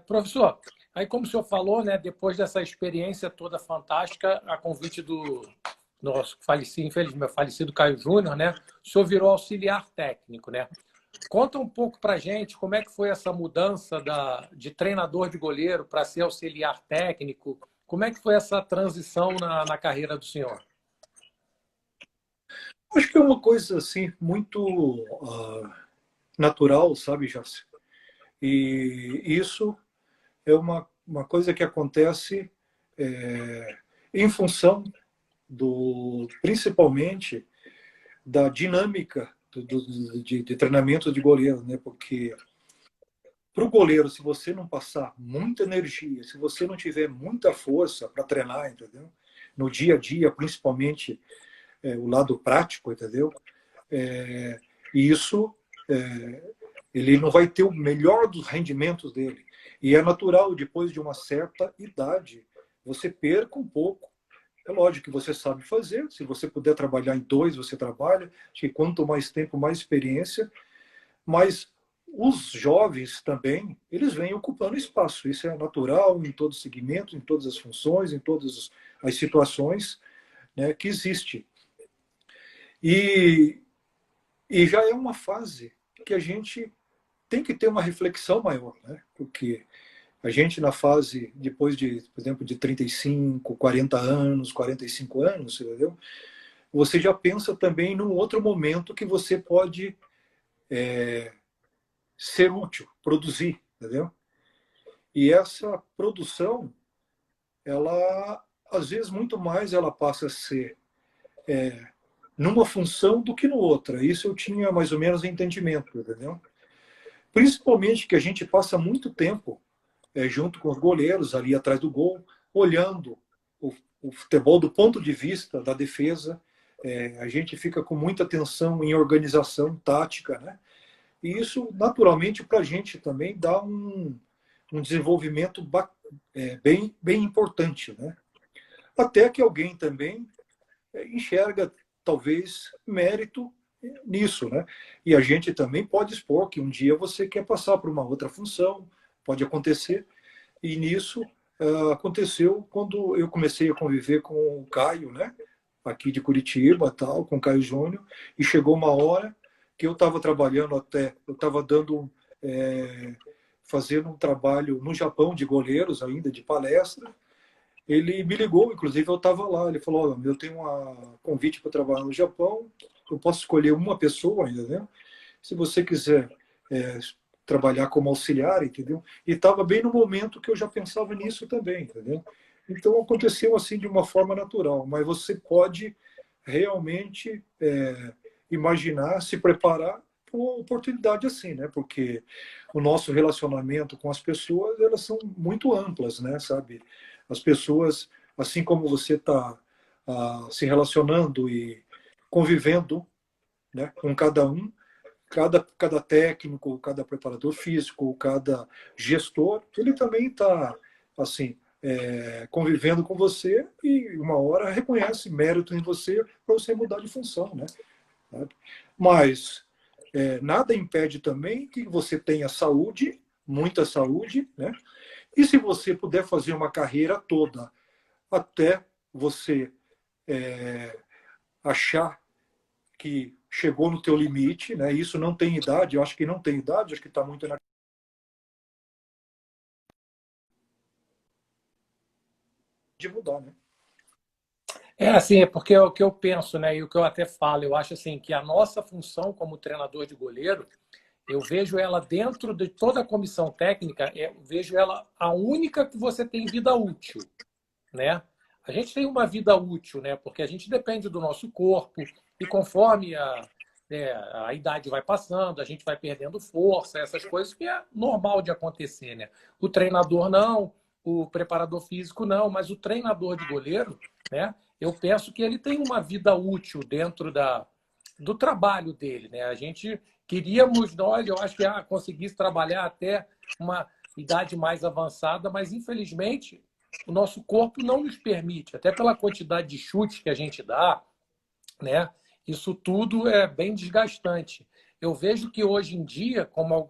Professor, aí como o senhor falou, né, depois dessa experiência toda fantástica, a convite do nosso falecido, infelizmente, falecido Caio Júnior, né, o senhor virou auxiliar técnico, né? Conta um pouco para a gente como é que foi essa mudança de treinador de goleiro para ser auxiliar técnico. Como é que foi essa transição na carreira do senhor? Acho que é uma coisa assim muito natural, sabe, Jássio? E isso é uma coisa que acontece em função principalmente da dinâmica de treinamento de goleiro, né? Porque para o goleiro, se você não passar muita energia, se você não tiver muita força para treinar, entendeu? No dia a dia, principalmente o lado prático, entendeu? E isso ele não vai ter o melhor dos rendimentos dele. E é natural, depois de uma certa idade, você perca um pouco. É lógico que você sabe fazer, se você puder trabalhar em dois, você trabalha. Acho que quanto mais tempo, mais experiência. Mas os jovens também, eles vêm ocupando espaço. Isso é natural em todos os segmentos, em todas as funções, em todas as situações, né, que existe. E, e já é uma fase que a gente tem que ter uma reflexão maior, né? Porque a gente na fase, depois de, por exemplo, de 35, 40 anos, 45 anos, entendeu? Você já pensa também num outro momento que você pode ser útil, produzir, entendeu? E essa produção, ela, às vezes, muito mais ela passa a ser numa função do que no outra. Isso eu tinha mais ou menos entendimento, entendeu? Principalmente que a gente passa muito tempo junto com os goleiros ali atrás do gol, olhando o futebol do ponto de vista da defesa. A gente fica com muita atenção em organização tática, né? E isso, naturalmente, para a gente também dá um desenvolvimento bem importante, né? Até que alguém também enxerga, talvez, mérito nisso, né? E a gente também pode expor que um dia você quer passar para uma outra função, pode acontecer. E nisso aconteceu quando eu comecei a conviver com o Caio, né? Aqui de Curitiba, tal, com o Caio Júnior, e chegou uma hora que eu estava trabalhando eu estava fazendo um trabalho no Japão de goleiros ainda, de palestra. Ele me ligou, inclusive eu estava lá. Ele falou: "Olha, eu tenho um convite para trabalhar no Japão. Eu posso escolher uma pessoa ainda, né? Se você quiser trabalhar como auxiliar, entendeu?" E estava bem no momento que eu já pensava nisso também, entendeu? Então aconteceu assim de uma forma natural. Mas você pode realmente imaginar, se preparar para uma oportunidade assim, né? Porque o nosso relacionamento com as pessoas, elas são muito amplas, né? Sabe? As pessoas, assim como você está se relacionando e convivendo, né, com cada um, cada técnico, cada preparador físico, cada gestor, ele também está assim convivendo com você e uma hora reconhece mérito em você para você mudar de função, né? Mas nada impede também que você tenha saúde, muita saúde, né? E se você puder fazer uma carreira toda até você achar que chegou no teu limite, né? Isso não tem idade, eu acho que não tem idade, acho que está muito na de mudar, né? É assim, é porque é o que eu penso, né? E o que eu até falo, eu acho assim que a nossa função como treinador de goleiro, eu vejo ela dentro de toda a comissão técnica, eu vejo ela a única que você tem vida útil, né? A gente tem uma vida útil, né? Porque a gente depende do nosso corpo e conforme a idade vai passando, a gente vai perdendo força, essas coisas que é normal de acontecer, né? O treinador não, o preparador físico não, mas o treinador de goleiro, né? Eu penso que ele tem uma vida útil dentro do trabalho dele, né? A gente queríamos nós, eu acho que conseguisse trabalhar até uma idade mais avançada, mas infelizmente o nosso corpo não nos permite, até pela quantidade de chutes que a gente dá, né? Isso tudo é bem desgastante. Eu vejo que hoje em dia, como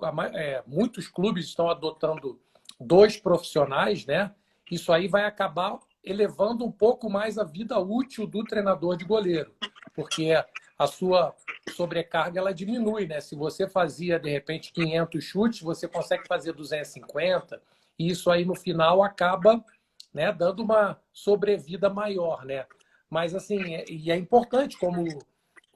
muitos clubes estão adotando dois profissionais, né? Isso aí vai acabar elevando um pouco mais a vida útil do treinador de goleiro, porque a sua sobrecarga ela diminui, né? Se você fazia de repente 500 chutes, você consegue fazer 250, e isso aí no final acaba, né, dando uma sobrevida maior, né? Mas assim, e é importante como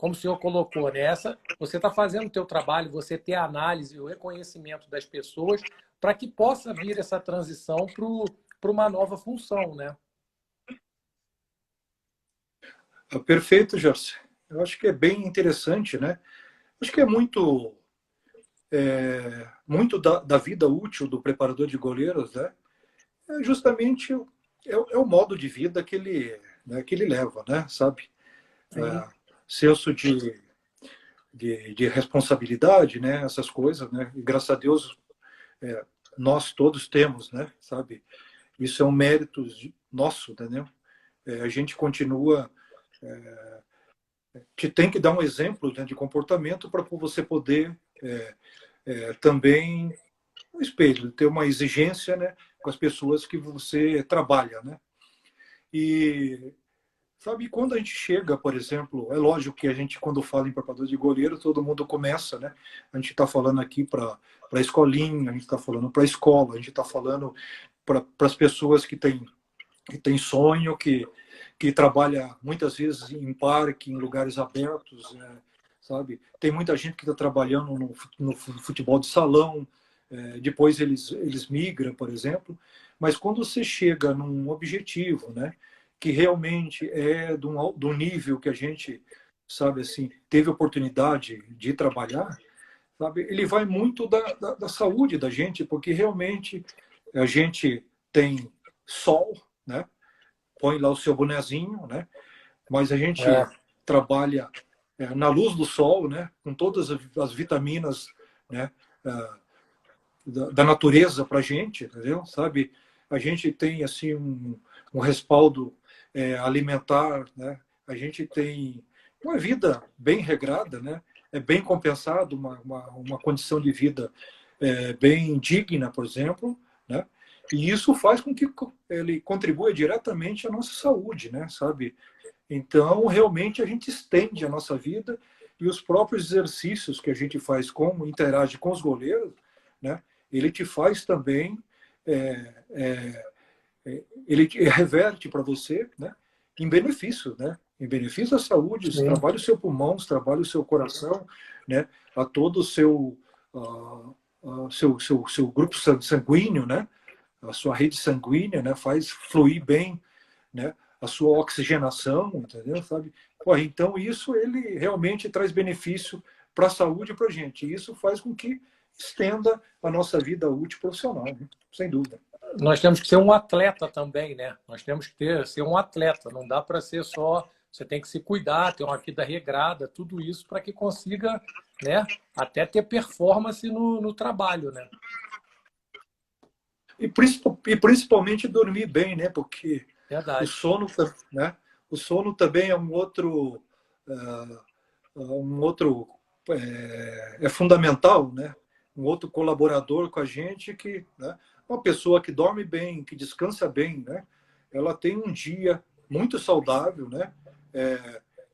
o senhor colocou, né? Você está fazendo o teu trabalho, você ter a análise, o reconhecimento das pessoas para que possa vir essa transição para uma nova função, né? Perfeito, Jorge. Eu acho que é bem interessante, né? Acho que é muito da vida útil do preparador de goleiros, né? É justamente o modo de vida que ele leva, né? Sabe? Sim. Senso de responsabilidade, né? Essas coisas, né? E graças a Deus nós todos temos, né? Sabe? Isso é um mérito nosso, entendeu? A gente continua que tem que dar um exemplo, né, de comportamento para você poder também um espelho, ter uma exigência, né, com as pessoas que você trabalha, né? E sabe, quando a gente chega, por exemplo, é lógico que a gente, quando fala em preparador de goleiro, todo mundo começa, né? A gente está falando aqui para a escolinha, a gente está falando para a escola, a gente está falando para as pessoas que têm sonho, que trabalha muitas vezes em parque, em lugares abertos, sabe? Tem muita gente que está trabalhando no futebol de salão, depois eles migram, por exemplo, mas quando você chega num objetivo, né, que realmente é do nível que a gente, sabe, assim, teve oportunidade de trabalhar, sabe, ele vai muito da saúde da gente, porque realmente a gente tem sol, né, põe lá o seu bonezinho, né, mas a gente É, trabalha na luz do sol, né, com todas as vitaminas, né, da natureza para a gente, entendeu? Sabe? A gente tem assim um respaldo alimentar, né? A gente tem uma vida bem regrada, né? É bem compensado, uma condição de vida bem digna, por exemplo, né? E isso faz com que ele contribua diretamente à nossa saúde, né? Sabe? Então, realmente, a gente estende a nossa vida e os próprios exercícios que a gente faz, como interage com os goleiros, né? Ele te faz também, é, é, ele reverte para você, né? Em benefício, né? Em benefício da saúde, isso sim. trabalha o seu pulmão, isso trabalha o seu coração, né? A todo o seu grupo sanguíneo, né? A sua rede sanguínea, né? Faz fluir bem, né, a sua oxigenação, entendeu? Sabe? Pô, então, isso ele realmente traz benefício para a saúde e para a gente. E isso faz com que estenda a nossa vida útil profissional, né? Sem dúvida. Nós temos que ser um atleta também, né? Nós temos que ser um atleta. Não dá para ser só. Você tem que se cuidar, ter uma vida regrada, tudo isso para que consiga, né? Até ter performance no trabalho, né? E principalmente dormir bem, né? Porque o Verdade. sono, né? O sono também é um outro é fundamental, né? Um outro colaborador com a gente que, né? Uma pessoa que dorme bem, que descansa bem, né? Ela tem um dia muito saudável, né?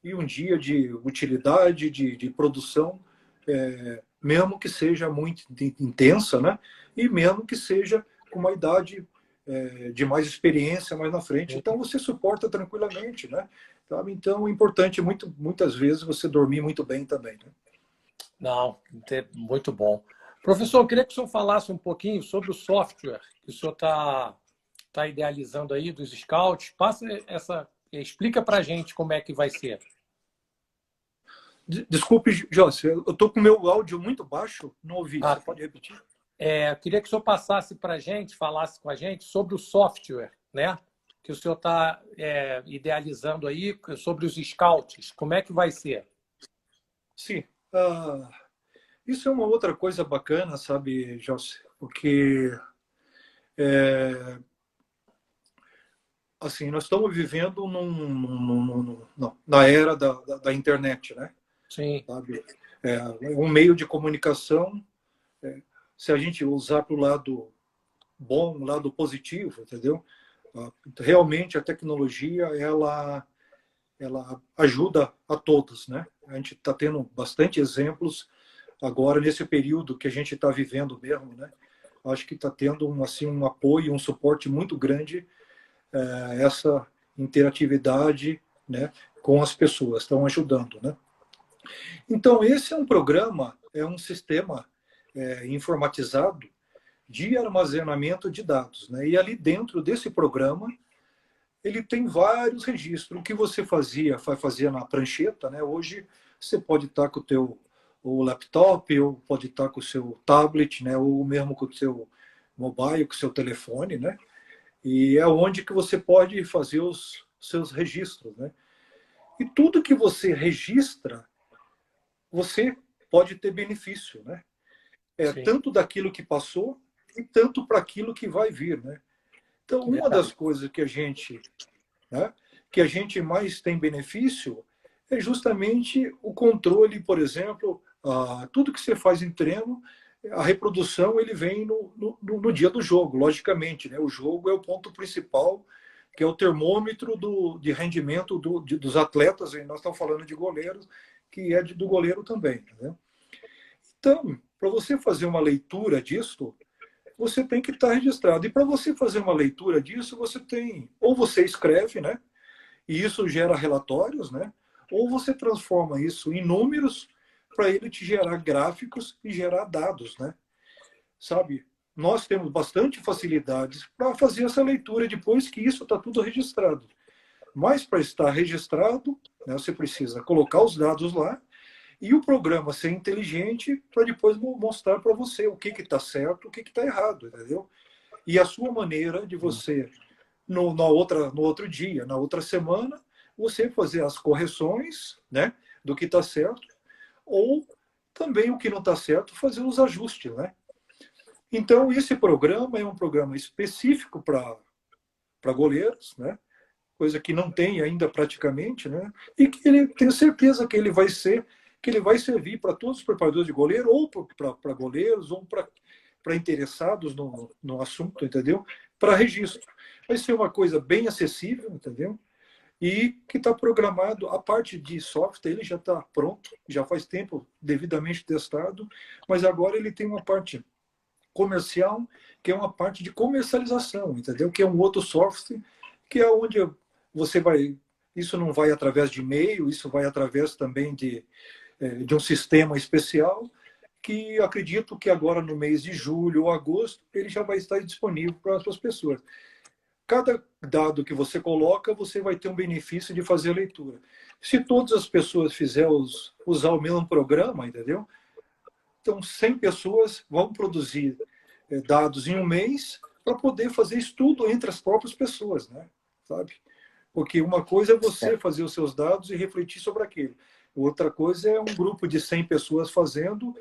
E um dia de utilidade, de produção, mesmo que seja muito intensa, né? E mesmo que seja com uma idade de mais experiência mais na frente. Então, você suporta tranquilamente, né? Sabe? Então, é importante muitas vezes você dormir muito bem também, né? Não, muito bom. Professor, eu queria que o senhor falasse um pouquinho sobre o software que o senhor está idealizando aí dos scouts. Explica para a gente como é que vai ser. Desculpe, José, eu estou com o meu áudio muito baixo, não ouvi. Você pode repetir? Eu queria que o senhor passasse para a gente, falasse com a gente sobre o software, né? Que o senhor está idealizando aí, sobre os scouts. Como é que vai ser? Sim. Isso é uma outra coisa bacana, sabe, José? Porque assim, nós estamos vivendo na era da internet, né? Sim. Sabe? Um meio de comunicação, se a gente usar para o lado bom, o lado positivo, entendeu? Realmente a tecnologia, ela ajuda a todos, né? A gente está tendo bastante exemplos agora nesse período que a gente está vivendo mesmo, né? Acho que está tendo um apoio, um suporte muito grande, essa interatividade, né, com as pessoas, estão ajudando, né? Então, esse é um programa, é um sistema informatizado de armazenamento de dados, né? E ali dentro desse programa, ele tem vários registros. O que você fazia na prancheta, né? Hoje você pode estar com o laptop, ou pode estar com o seu tablet, né? Ou mesmo com o seu mobile, com o seu telefone, né? E é onde que você pode fazer os seus registros, né? E tudo que você registra, você pode ter benefício, né? Tanto daquilo que passou e tanto para aquilo que vai vir, né? Então, uma das coisas né, que a gente mais tem benefício é justamente o controle, por exemplo, tudo que você faz em treino, a reprodução ele vem no dia do jogo, logicamente, né? O jogo é o ponto principal, que é o termômetro de rendimento dos atletas, e nós estamos falando de goleiros, que é do goleiro também, né? Então, para você fazer uma leitura disso, você tem que estar registrado. E para você fazer uma leitura disso, ou você escreve, né? E isso gera relatórios, né? Ou você transforma isso em números para ele te gerar gráficos e gerar dados, né? Sabe? Nós temos bastante facilidades para fazer essa leitura depois que isso está tudo registrado. Mas para estar registrado, né, você precisa colocar os dados lá e o programa ser inteligente para depois mostrar para você o que está certo, o que está errado, entendeu? E a sua maneira de você, no outro dia, na outra semana, você fazer as correções, né, do que está certo, ou também o que não está certo, fazer os ajustes, né? Então, esse programa é um programa específico para goleiros, né? Coisa que não tem ainda praticamente, né? E que ele tenho certeza que ele vai servir para todos os preparadores de goleiro, ou para goleiros, ou para interessados no assunto, entendeu? Para registro. Vai ser uma coisa bem acessível, entendeu? E que está programado, a parte de software, ele já está pronto, já faz tempo devidamente testado, mas agora ele tem uma parte comercial, que é uma parte de comercialização, entendeu? Que é um outro software, que é onde você vai... Isso não vai através de e-mail, isso vai através também de um sistema especial, que acredito que agora no mês de julho ou agosto, ele já vai estar disponível para as pessoas. Cada dado que você coloca, você vai ter um benefício de fazer a leitura. Se todas as pessoas usar o mesmo programa, entendeu? Então, 100 pessoas vão produzir dados em um mês para poder fazer estudo entre as próprias pessoas, né? Sabe? Porque uma coisa é você fazer os seus dados e refletir sobre aquilo. Outra coisa é um grupo de 100 pessoas fazendo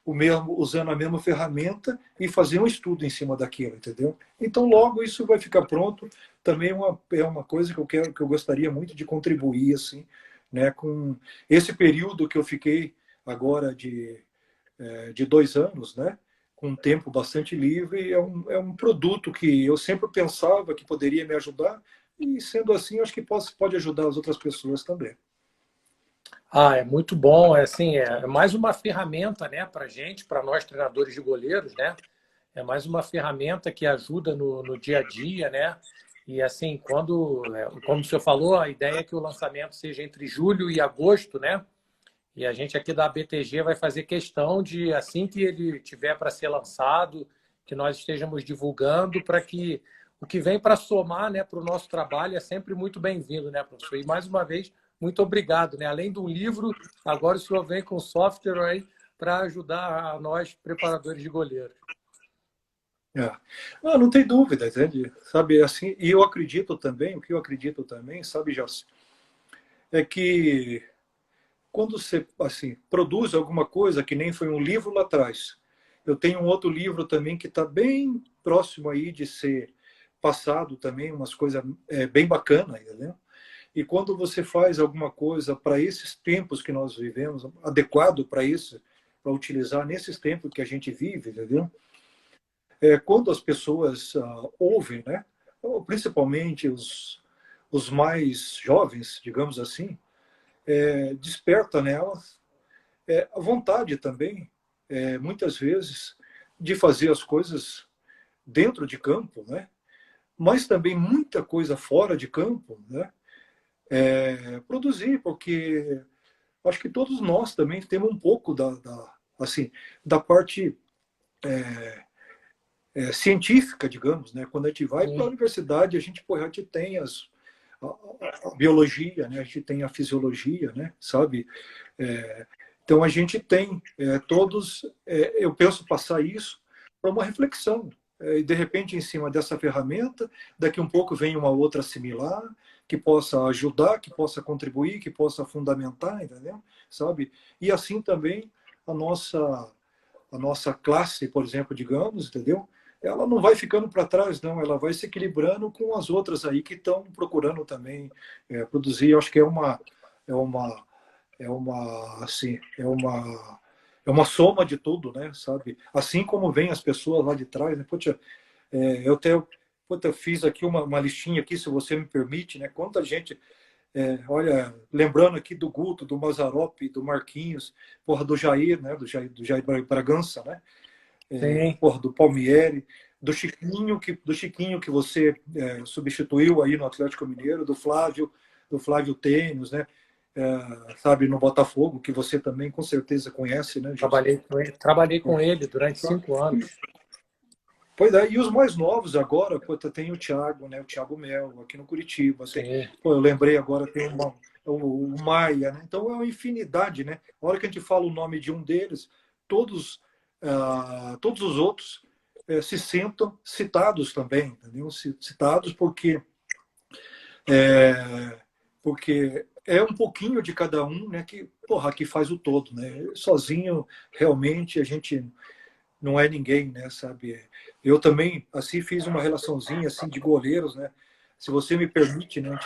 usando a mesma ferramenta e fazer um estudo em cima daquilo, entendeu? Então, logo isso vai ficar pronto. Também é uma coisa que eu gostaria muito de contribuir, assim, né, com esse período que eu fiquei agora de 2 anos, né, com um tempo bastante livre. É um produto que eu sempre pensava que poderia me ajudar, e sendo assim, acho que pode ajudar as outras pessoas também. É muito bom. É mais uma ferramenta, né, para gente, para nós treinadores de goleiros, né? é mais uma ferramenta que ajuda no dia a dia, né? E assim, quando, como o senhor falou, a ideia é que o lançamento seja entre julho e agosto, né? E a gente aqui da BTG vai fazer questão de, assim que ele tiver para ser lançado, que nós estejamos divulgando para que o que vem para somar, né, para o nosso trabalho é sempre muito bem-vindo, né, professor? E mais uma vez, muito obrigado, né? Além do livro, agora o senhor vem com software aí para ajudar a nós, preparadores de goleiros. É. Não tem dúvida, entende? Sabe, assim, e eu acredito também, o que eu acredito também, sabe, Jossi, é que quando você, assim, produz alguma coisa, que nem foi um livro lá atrás, eu tenho um outro livro também que está bem próximo aí de ser passado também, umas coisas bem bacanas, entendeu? E quando você faz alguma coisa para esses tempos que nós vivemos, adequado para isso, para utilizar nesses tempos que a gente vive, entendeu? Quando as pessoas ouvem, né? Principalmente os mais jovens, digamos assim, desperta nelas a vontade também, muitas vezes, de fazer as coisas dentro de campo, né? Mas também muita coisa fora de campo, né? Produzir, porque acho que todos nós também temos um pouco assim, da parte científica, digamos, né? Quando a gente vai para a Sim. universidade, a gente tem a biologia, né? A gente tem a fisiologia, né? Sabe? Então a gente tem todos, eu penso passar isso para uma reflexão. E de repente, em cima dessa ferramenta, daqui um pouco vem uma outra similar, que possa ajudar, que possa contribuir, que possa fundamentar, entendeu? Sabe? E assim também a nossa classe, por exemplo, digamos, entendeu? Ela não vai ficando para trás, não, ela vai se equilibrando com as outras aí que estão procurando também produzir. Eu acho que é uma, assim, é uma soma de tudo, né, sabe? Assim como vem as pessoas lá de trás, né? Poxa, eu até puta, fiz aqui uma listinha aqui, se você me permite, né? Quanta gente olha, lembrando aqui do Guto, do Mazzaropi, do Marquinhos, porra, do Jair, né? Do Jair Bragança, né? Sim. Porra, do Palmieri, do Chiquinho que você substituiu aí no Atlético Mineiro, do Flávio Tênis, né? Sabe, no Botafogo, que você também com certeza conhece, né, José? Trabalhei com ele durante 5 anos. Pois é, e os mais novos agora, pô, tem o Thiago, né? O Thiago Mel, aqui no Curitiba. Sim. Pô, eu lembrei agora, tem o Maia, né? Então é uma infinidade, né? A hora que a gente fala o nome de um deles, todos, todos os outros se sentam citados também, entendeu? Citados é, porque é um pouquinho de cada um, né? Que, porra, que faz o todo, né? Sozinho, realmente, a gente não é ninguém, né, sabe? Eu também, assim, fiz uma relaçãozinha, assim, de goleiros, né? Se você me permite, né,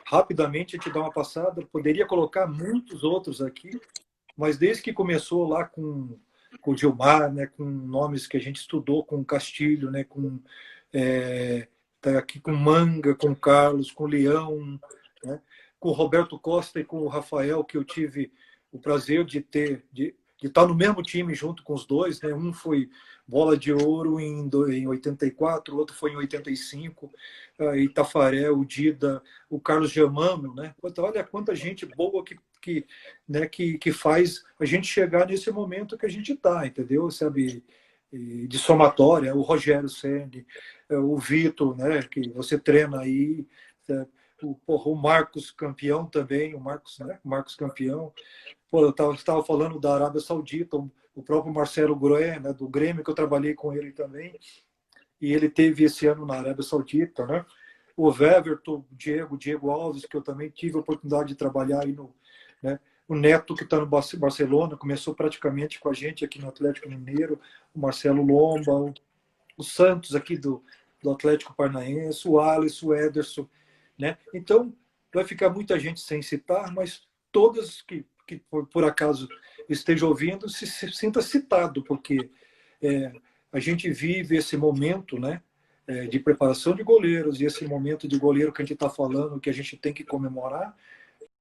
rapidamente te dar uma passada, poderia colocar muitos outros aqui, mas desde que começou lá com o Gilmar, né, com nomes que a gente estudou, com o Castilho, né, tá aqui com Manga, com Carlos, com Leão, né, com o Roberto Costa e com o Rafael, que eu tive o prazer de estar no mesmo time junto com os dois, né? Um foi bola de ouro em 84, o outro foi em 85, e Tafarel, o Dida, o Carlos Germano, né? Olha quanta gente boa né, que faz a gente chegar nesse momento que a gente está, entendeu? Sabe? De somatória, o Rogério Ceni, o Vitor, né, que você treina aí, o Marcos campeão também, o Marcos, né, o Marcos campeão. Pô, eu estava falando da Arábia Saudita, o próprio Marcelo Groé, né, do Grêmio, que eu trabalhei com ele também, e ele teve esse ano na Arábia Saudita, né? O Weverton, Diego Alves, que eu também tive a oportunidade de trabalhar aí né? O Neto, que está no Barcelona, começou praticamente com a gente aqui no Atlético Mineiro, o Marcelo Lomba, o Santos aqui do Atlético Paranaense, o Alisson, o Ederson, né? Então, vai ficar muita gente sem citar, mas todas que por acaso esteja ouvindo, se sinta citado, porque a gente vive esse momento, né, de preparação de goleiros, e esse momento de goleiro que a gente está falando, que a gente tem que comemorar,